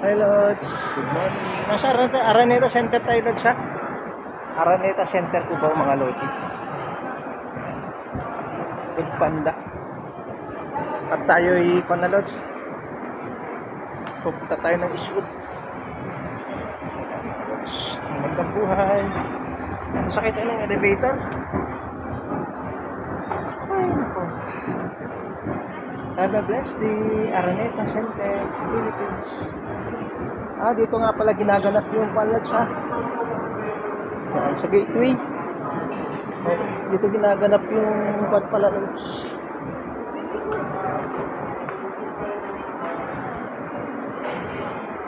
Hi Lods, good morning. Nasa Araneta Center tayo Lods ha. Araneta Center po ba mga Lodi? Good Panda. At tayo'y na Lods. Pupunta tayo ng Eastwood. Lods, magandang buhay. Masakit tayo ng elevator. Ay nako. Have a blessed day, Araneta Center, Philippines. Dito nga pala ginaganap yung Lods ha. Sa gateway. Dito ginaganap yung pala Lods.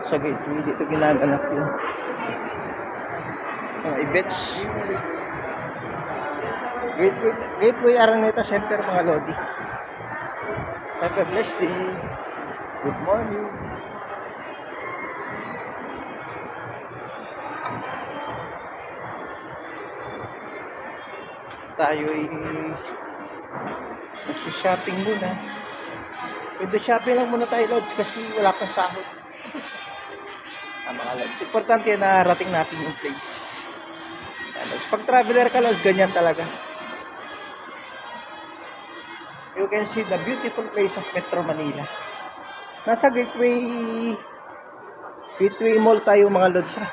Sa gateway, dito ginaganap yung mga events. Gateway Araneta Center mga Lodi. Have a blessed day. Good morning. Tayo'y nagsishopping muna. Pwede shopping lang muna tayo Lods kasi wala pang sahod. Mga Lods, importante na rating natin yung place. Lods, pag traveler ka Lods, ganyan talaga. You can see the beautiful place of Metro Manila. Nasa Gateway Mall tayo mga Lods ha.